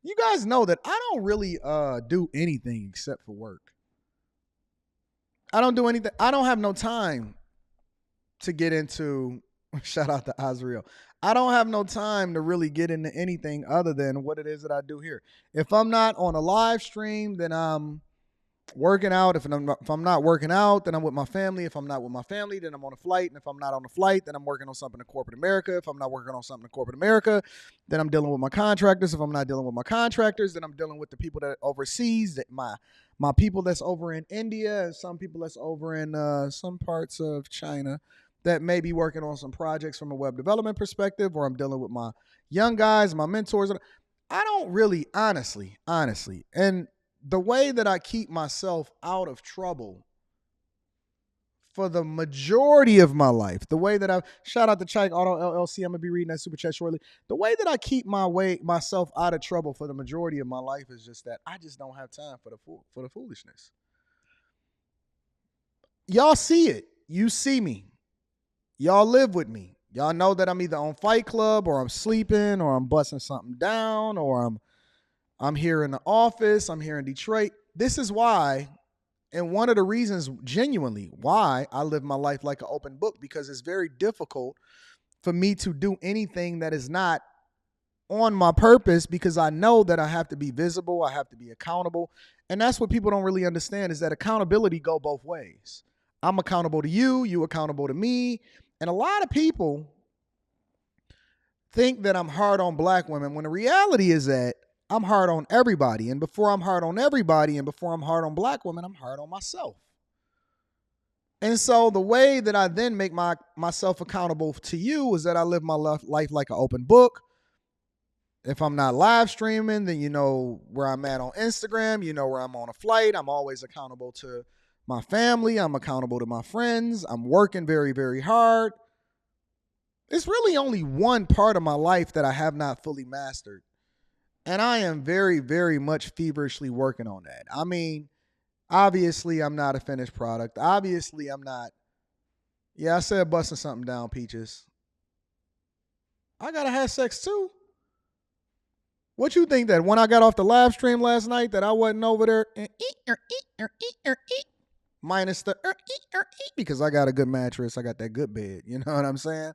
You guys know that I don't really do anything except for work. I don't do anything. I don't have no time to get into shout out to Azriel. I don't have no time to really get into anything other than what it is that I do here. If I'm not on a live stream, then I'm working out. If I'm not working out, then I'm with my family. If I'm not with my family, then I'm on a flight. And if I'm not on a flight, then I'm working on something in corporate America. If I'm not working on something in corporate America, then I'm dealing with my contractors. If I'm not dealing with my contractors, then I'm dealing with the people that are overseas, that my people that's over in India and some people that's over in some parts of China that may be working on some projects from a web development perspective, or I'm dealing with my young guys, my mentors. I don't really, honestly, and the way that I keep myself out of trouble for the majority of my life, the way that I shout out to Chike Auto LLC, I'm gonna be reading that super chat shortly. The way that I keep myself out of trouble for the majority of my life is just that I just don't have time for the foolishness. Y'all see it. You see me. Y'all live with me. Y'all know that I'm either on Fight Club or I'm sleeping or I'm busting something down or I'm here in the office. I'm here in Detroit. This is why, and one of the reasons genuinely why I live my life like an open book, because it's very difficult for me to do anything that is not on my purpose, because I know that I have to be visible. I have to be accountable. And that's what people don't really understand, is that accountability go both ways. I'm accountable to you accountable to me. And a lot of people think that I'm hard on black women when the reality is that I'm hard on everybody. And before I'm hard on everybody and before I'm hard on black women, I'm hard on myself. And so the way that I then make myself accountable to you is that I live my life like an open book. If I'm not live streaming, then you know where I'm at on Instagram. You know where I'm on a flight. I'm always accountable to my family. I'm accountable to my friends. I'm working very, very hard. It's really only one part of my life that I have not fully mastered. And I am very, very much feverishly working on that. I mean, obviously, I'm not a finished product. Obviously, I'm not. Yeah, I said busting something down, Peaches. I gotta have sex too. What you think, that when I got off the live stream last night that I wasn't over there and minus the because I got a good mattress, I got that good bed. You know what I'm saying?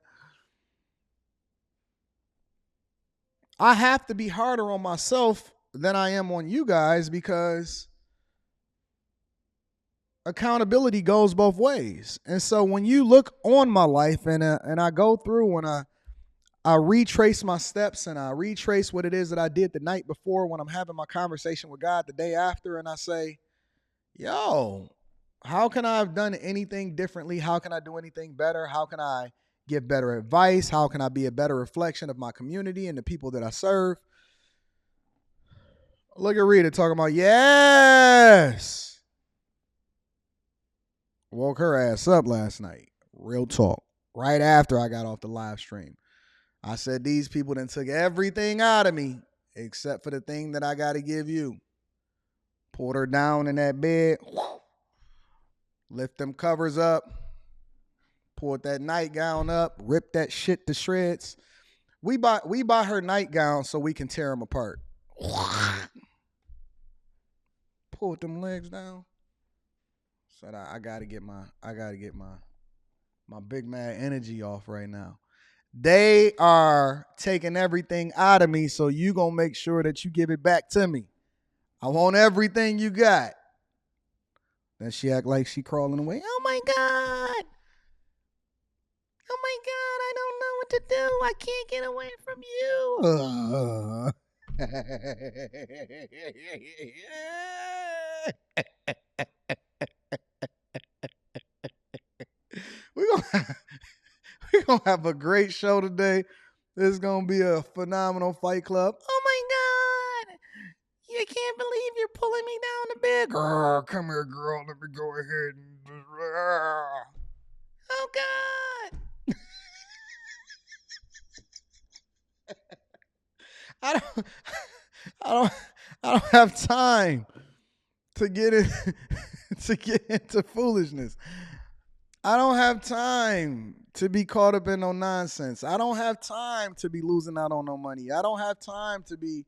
I have to be harder on myself than I am on you guys, because accountability goes both ways. And so when you look on my life and I go through and I retrace my steps and I retrace what it is that I did the night before when I'm having my conversation with God the day after, and I say, yo, how can I have done anything differently? How can I do anything better? How can I give better advice? How can I be a better reflection of my community and the people that I serve? Look at Rita talking about, yes. Woke her ass up last night. Real talk. Right after I got off the live stream. I said, these people done took everything out of me except for the thing that I got to give you. Pulled her down in that bed. Lift them covers up. Pulled that nightgown up. Ripped that shit to shreds. We buy her nightgown so we can tear them apart. Pulled them legs down. Said I gotta get my big mad energy off right now. They are taking everything out of me, so you gonna make sure that you give it back to me. I want everything you got. Then she act like she crawling away. Oh my God. Oh my God, I don't know what to do. I can't get away from you. We're gonna we're gonna have a great show today. This is gonna be a phenomenal Fight Club. Oh my God! You can't believe you're pulling me down the bed. Girl, come here, girl. Let me go ahead and. Oh God! I don't. I don't. I don't have time to get in, to get into foolishness. I don't have time to be caught up in no nonsense. I don't have time to be losing out on no money. I don't have time to be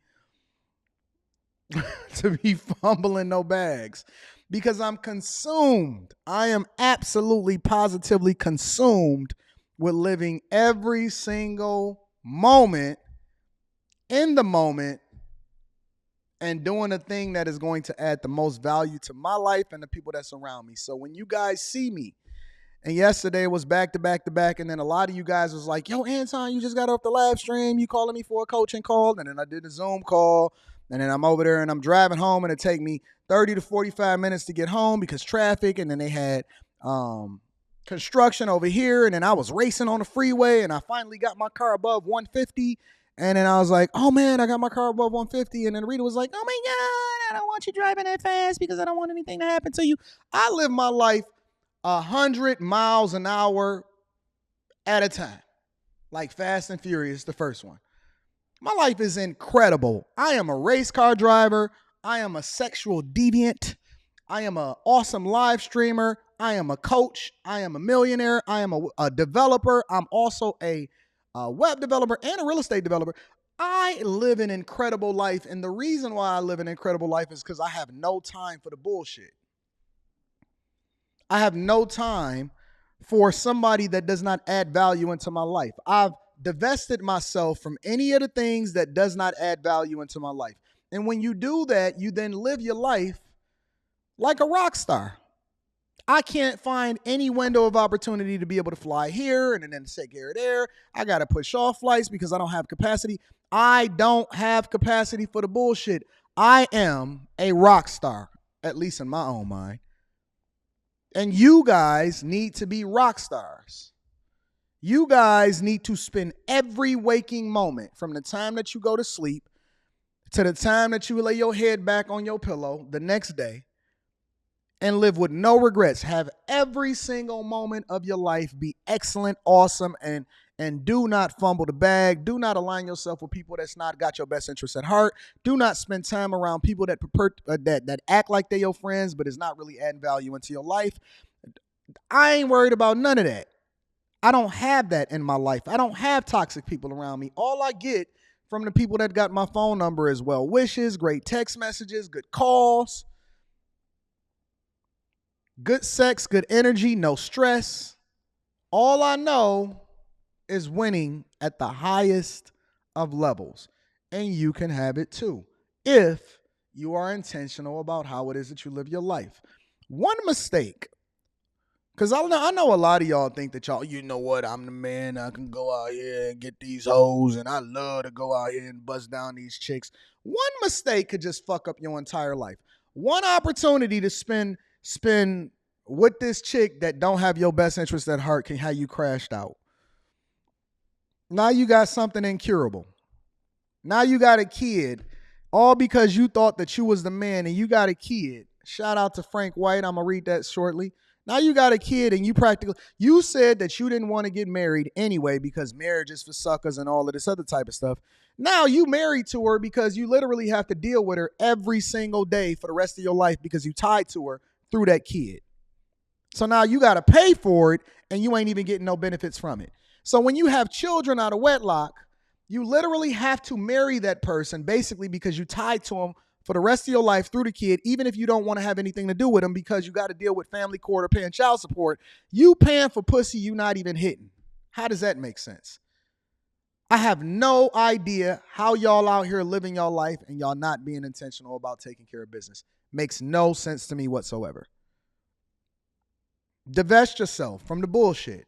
to be fumbling no bags because I'm consumed. I am absolutely positively consumed with living every single moment in the moment and doing a thing that is going to add the most value to my life and the people that surround me. So when you guys see me, and yesterday was back to back to back, and then a lot of you guys was like, yo, Anton, you just got off the live stream, you calling me for a coaching call, and then I did a Zoom call, and then I'm over there and I'm driving home, and it take me 30 to 45 minutes to get home because traffic, and then they had construction over here, and then I was racing on the freeway, and I finally got my car above 150, and then I was like, oh man, I got my car above 150, and then Rita was like, oh my God, I don't want you driving that fast because I don't want anything to happen to you. I live my life 100 miles an hour at a time, like Fast and Furious, the first one. My life is incredible. I am a race car driver. I am a sexual deviant. I am an awesome live streamer. I am a coach. I am a millionaire. I am a developer. I'm also a web developer and a real estate developer. I live an incredible life. And the reason why I live an incredible life is because I have no time for the bullshit. I have no time for somebody that does not add value into my life. I've divested myself from any of the things that does not add value into my life. And when you do that, you then live your life like a rock star. I can't find any window of opportunity to be able to fly here and then take care of there. I got to push off flights because I don't have capacity. I don't have capacity for the bullshit. I am a rock star, at least in my own mind. And you guys need to be rock stars. You guys need to spend every waking moment from the time that you go to sleep to the time that you lay your head back on your pillow the next day and live with no regrets. Have every single moment of your life be excellent, awesome, and do not fumble the bag. Do not align yourself with people that's not got your best interests at heart. Do not spend time around people that act like they're your friends, but is not really adding value into your life. I ain't worried about none of that. I don't have that in my life. I don't have toxic people around me. All I get from the people that got my phone number is well wishes, great text messages, good calls, good sex, good energy, no stress. All I know is winning at the highest of levels. And you can have it too if you are intentional about how it is that you live your life. One mistake, because I know a lot of y'all think that y'all, you know what, I'm the man, I can go out here and get these hoes, and I love to go out here and bust down these chicks. One mistake could just fuck up your entire life. One opportunity to spend with this chick that don't have your best interest at heart can have you crashed out. Now you got something incurable. Now you got a kid, all because you thought that you was the man and you got a kid. Shout out to Frank White. I'm going to read that shortly. Now you got a kid and you said that you didn't want to get married anyway because marriage is for suckers and all of this other type of stuff. Now you married to her because you literally have to deal with her every single day for the rest of your life because you tied to her through that kid. So now you got to pay for it and you ain't even getting no benefits from it. So when you have children out of wedlock, you literally have to marry that person basically because you tied to them for the rest of your life through the kid, even if you don't want to have anything to do with them because you got to deal with family court or paying child support. You paying for pussy you not even hitting. How does that make sense? I have no idea how y'all out here living your life and y'all not being intentional about taking care of business. Makes no sense to me whatsoever. Divest yourself from the bullshit.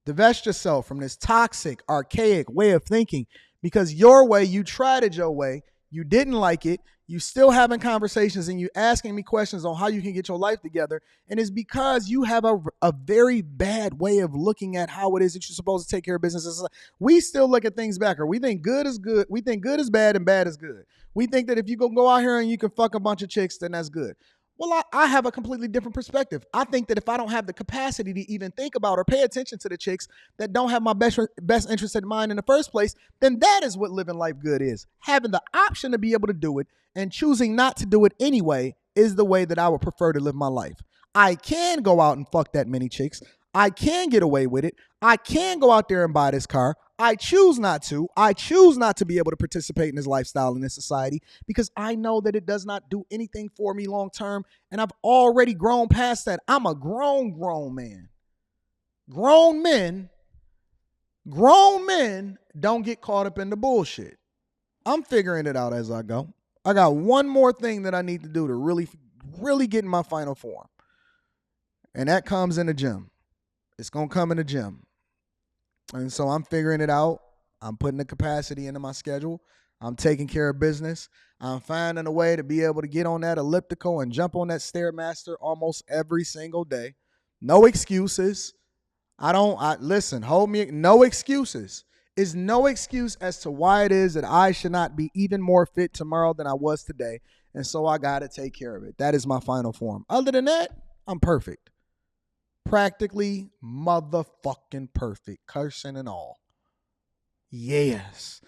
Divest yourself from this toxic, archaic way of thinking because your way, you tried it your way. You didn't like it. You still having conversations and you asking me questions on how you can get your life together. And it's because you have a very bad way of looking at how it is that you're supposed to take care of business. We still look at things backward. We think good is good. We think good is bad and bad is good. We think that if you go out here and you can fuck a bunch of chicks, then that's good. Well, I have a completely different perspective. I think that if I don't have the capacity to even think about or pay attention to the chicks that don't have my best interest in mind in the first place, then that is what living life good is. Having the option to be able to do it and choosing not to do it anyway is the way that I would prefer to live my life. I can go out and fuck that many chicks. I can get away with it. I can go out there and buy this car. I choose not to. I choose not to be able to participate in this lifestyle in this society because I know that it does not do anything for me long term. And I've already grown past that. I'm a grown man. Grown men don't get caught up in the bullshit. I'm figuring it out as I go. I got one more thing that I need to do to really get in my final form. And that comes in the gym. It's going to come in the gym. And so I'm figuring it out. I'm putting the capacity into my schedule. I'm taking care of business. I'm finding a way to be able to get on that elliptical and jump on that Stairmaster almost every single day. No excuses. Listen, hold me, no excuses. Is no excuse as to why it is that I should not be even more fit tomorrow than I was today. And so I got to take care of it. That is my final form. Other than that, I'm perfect. Practically motherfucking perfect. Cursing and all. Yes.